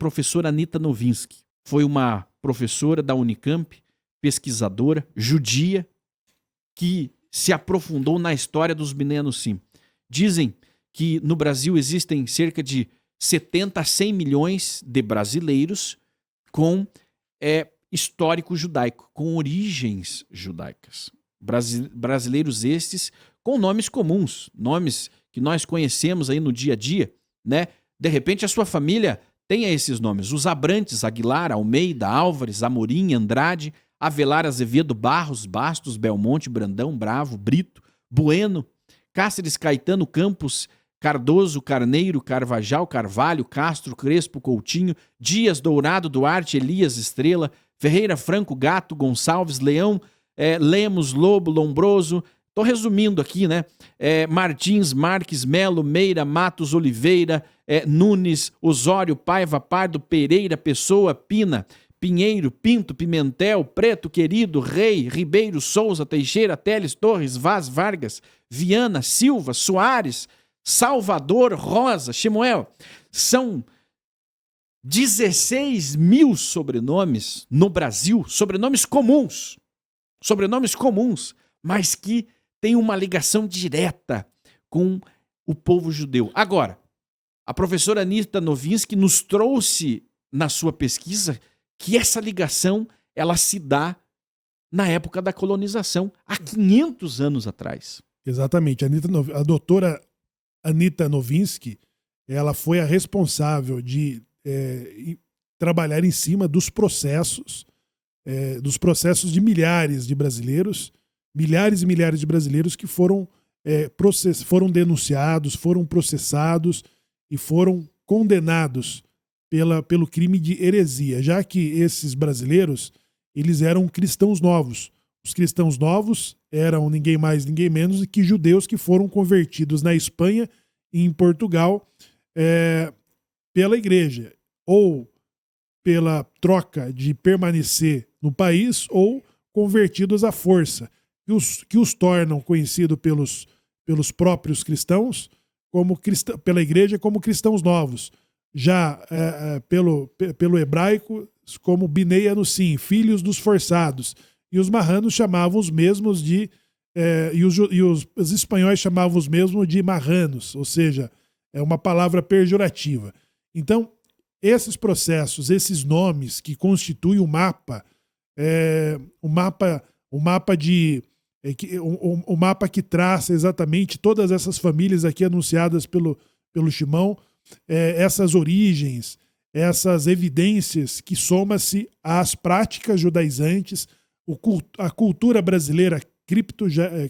professora Anita Novinsky. Foi uma professora da Unicamp, pesquisadora, judia, que se aprofundou na história dos Bnei Anussim. Dizem que no Brasil existem cerca de 70 a 100 milhões de brasileiros com histórico judaico, com origens judaicas. Brasileiros estes com nomes comuns, nomes que nós conhecemos aí no dia a dia, né? De repente a sua família tenha esses nomes. Os Abrantes, Aguilar, Almeida, Álvares, Amorim, Andrade, Avelar, Azevedo, Barros, Bastos, Belmonte, Brandão, Bravo, Brito, Bueno, Cáceres, Caetano, Campos, Cardoso, Carneiro, Carvajal, Carvalho, Castro, Crespo, Coutinho, Dias, Dourado, Duarte, Elias, Estrela, Ferreira, Franco, Gato, Gonçalves, Leão, Lemos, Lobo, Lombroso. Estou resumindo aqui, né? Martins, Marques, Melo, Meira, Matos, Oliveira, Nunes, Osório, Paiva, Pardo, Pereira, Pessoa, Pina, Pinheiro, Pinto, Pimentel, Preto, Querido, Rei, Ribeiro, Souza, Teixeira, Teles, Torres, Vaz, Vargas, Viana, Silva, Soares, Salvador, Rosa, Shemuel. São 16 mil sobrenomes no Brasil, sobrenomes comuns, mas que têm uma ligação direta com o povo judeu. Agora, a professora Anita Novinsky nos trouxe na sua pesquisa que essa ligação ela se dá na época da colonização, há 500 anos atrás. Exatamente. A doutora Anita Novinsky, ela foi a responsável de trabalhar em cima dos processos de milhares de brasileiros, milhares e milhares de brasileiros que foram denunciados, foram processados e foram condenados pelo crime de heresia, já que esses brasileiros eles eram cristãos novos. Os cristãos novos eram ninguém mais, ninguém menos do que judeus que foram convertidos na Espanha e em Portugal pela igreja, ou pela troca de permanecer no país, ou convertidos à força, que os tornam conhecidos pelos próprios cristãos, pela igreja, como cristãos novos. Já pelo hebraico, como Bnei Anussim, filhos dos forçados. E os marranos chamavam os mesmos de... os espanhóis chamavam os mesmos de marranos, ou seja, é uma palavra pejorativa. Então, esses processos, esses nomes que constituem o mapa que traça exatamente todas essas famílias aqui anunciadas pelo Shimon, essas origens, essas evidências que soma-se às práticas judaizantes, a cultura brasileira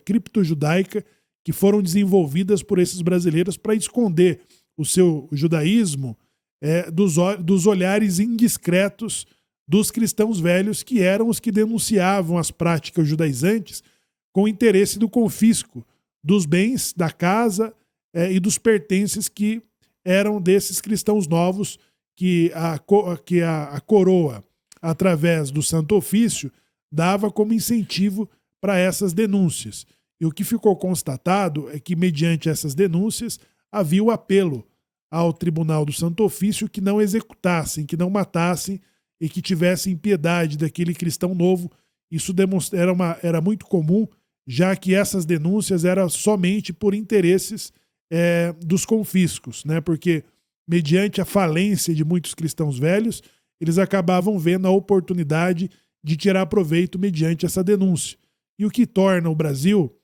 criptojudaica, que foram desenvolvidas por esses brasileiros para esconder o seu judaísmo dos olhares indiscretos dos cristãos velhos, que eram os que denunciavam as práticas judaizantes com interesse do confisco dos bens da casa e dos pertences que eram desses cristãos novos, que a coroa, através do Santo Ofício, dava como incentivo para essas denúncias. E o que ficou constatado é que, mediante essas denúncias, havia o apelo ao Tribunal do Santo Ofício que não executassem, que não matassem e que tivessem piedade daquele cristão novo. Isso era muito comum, já que essas denúncias eram somente por interesses dos confiscos, né? Porque, mediante a falência de muitos cristãos velhos, eles acabavam vendo a oportunidade de tirar proveito mediante essa denúncia. E o que torna o Brasil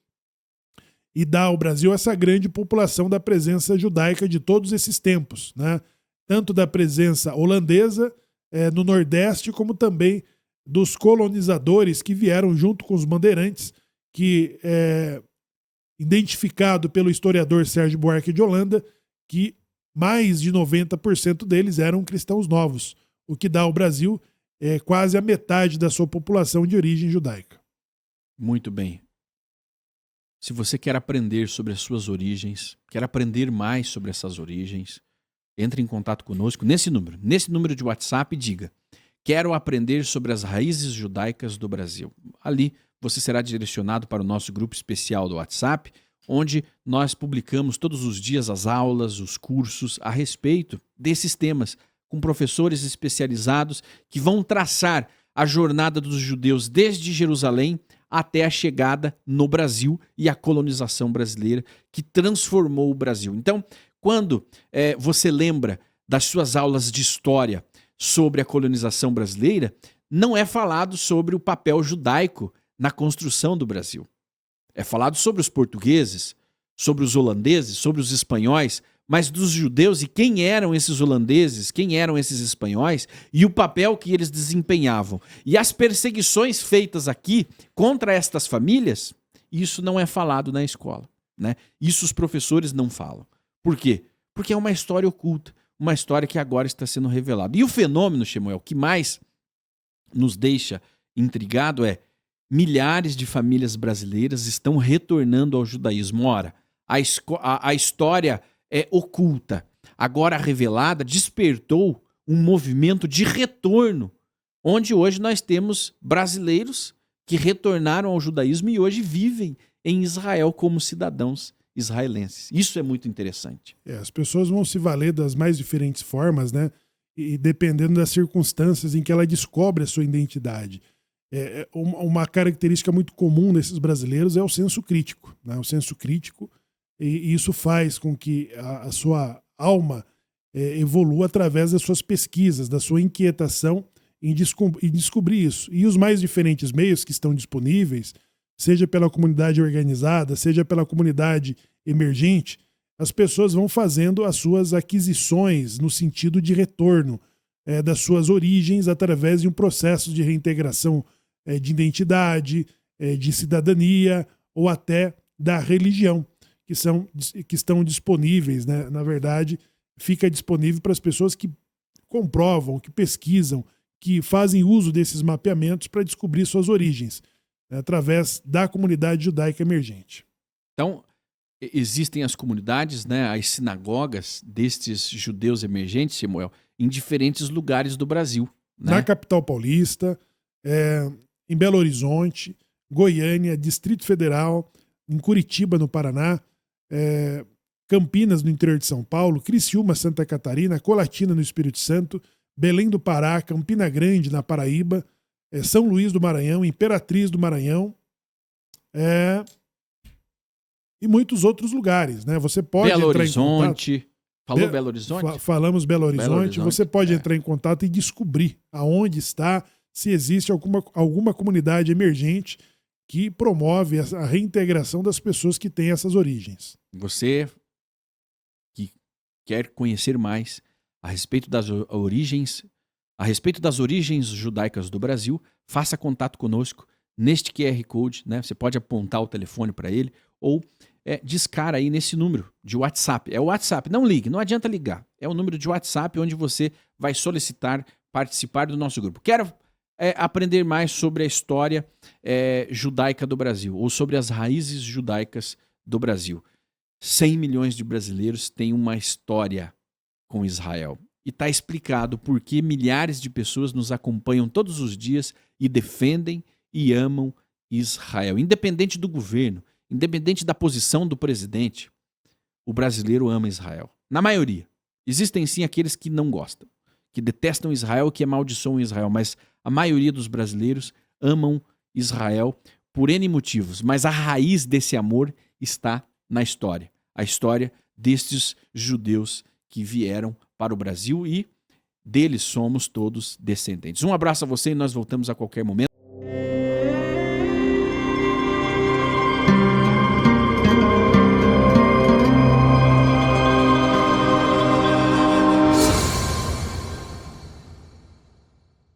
e dá ao Brasil essa grande população da presença judaica de todos esses tempos, né? Tanto da presença holandesa no Nordeste, como também dos colonizadores que vieram junto com os bandeirantes, que identificado pelo historiador Sérgio Buarque de Holanda, que mais de 90% deles eram cristãos novos, o que dá ao Brasil quase a metade da sua população de origem judaica. Muito bem. Se você quer aprender sobre as suas origens, quer aprender mais sobre essas origens, entre em contato conosco nesse número de WhatsApp e diga: quero aprender sobre as raízes judaicas do Brasil. Ali você será direcionado para o nosso grupo especial do WhatsApp, onde nós publicamos todos os dias as aulas, os cursos a respeito desses temas, com professores especializados que vão traçar a jornada dos judeus desde Jerusalém até a chegada no Brasil e a colonização brasileira que transformou o Brasil. Então, quando você lembra das suas aulas de história sobre a colonização brasileira, não é falado sobre o papel judaico na construção do Brasil. É falado sobre os portugueses, sobre os holandeses, sobre os espanhóis, mas dos judeus e quem eram esses holandeses, quem eram esses espanhóis e o papel que eles desempenhavam. E as perseguições feitas aqui contra estas famílias, isso não é falado na escola, né? Isso os professores não falam. Por quê? Porque é uma história oculta, uma história que agora está sendo revelada. E o fenômeno, Shemuel, que mais nos deixa intrigado é milhares de famílias brasileiras estão retornando ao judaísmo. Ora, a história oculta, agora revelada, despertou um movimento de retorno, onde hoje nós temos brasileiros que retornaram ao judaísmo e hoje vivem em Israel como cidadãos israelenses. Isso é muito interessante. As pessoas vão se valer das mais diferentes formas, né? E dependendo das circunstâncias em que ela descobre a sua identidade. Uma característica muito comum desses brasileiros é o senso crítico, né? O senso crítico, e isso faz com que a sua alma evolua através das suas pesquisas, da sua inquietação em descobrir isso. E os mais diferentes meios que estão disponíveis, seja pela comunidade organizada, seja pela comunidade emergente, as pessoas vão fazendo as suas aquisições no sentido de retorno das suas origens através de um processo de reintegração de identidade, de cidadania ou até da religião, que estão disponíveis, né? Na verdade, fica disponível para as pessoas que comprovam, que pesquisam, que fazem uso desses mapeamentos para descobrir suas origens, né? Através da comunidade judaica emergente. Então, existem as comunidades, né, as sinagogas destes judeus emergentes, Samuel, em diferentes lugares do Brasil. Né? Na capital paulista, em Belo Horizonte, Goiânia, Distrito Federal, em Curitiba, no Paraná, Campinas, no interior de São Paulo, Criciúma, Santa Catarina, Colatina, no Espírito Santo, Belém do Pará, Campina Grande, na Paraíba, São Luís do Maranhão, Imperatriz do Maranhão, e muitos outros lugares, né? Você pode Belo entrar Horizonte. em contato. Falou Belo Horizonte? Falamos Belo Horizonte. Você pode entrar em contato e descobrir aonde está, se existe alguma comunidade emergente que promove a reintegração das pessoas que têm essas origens. Você que quer conhecer mais a respeito das origens judaicas do Brasil, faça contato conosco neste QR Code, né? Você pode apontar o telefone para ele ou discar aí nesse número de WhatsApp. É o WhatsApp, não ligue, não adianta ligar. É o número de WhatsApp onde você vai solicitar participar do nosso grupo. Quero aprender mais sobre a história judaica do Brasil ou sobre as raízes judaicas do Brasil. 100 milhões de brasileiros têm uma história com Israel. E está explicado por que milhares de pessoas nos acompanham todos os dias e defendem e amam Israel. Independente do governo, independente da posição do presidente, o brasileiro ama Israel. Na maioria. Existem sim aqueles que não gostam, que detestam Israel, que amaldiçoam Israel, mas a maioria dos brasileiros amam Israel por N motivos. Mas a raiz desse amor está na história. A história destes judeus que vieram para o Brasil e deles somos todos descendentes. Um abraço a você e nós voltamos a qualquer momento.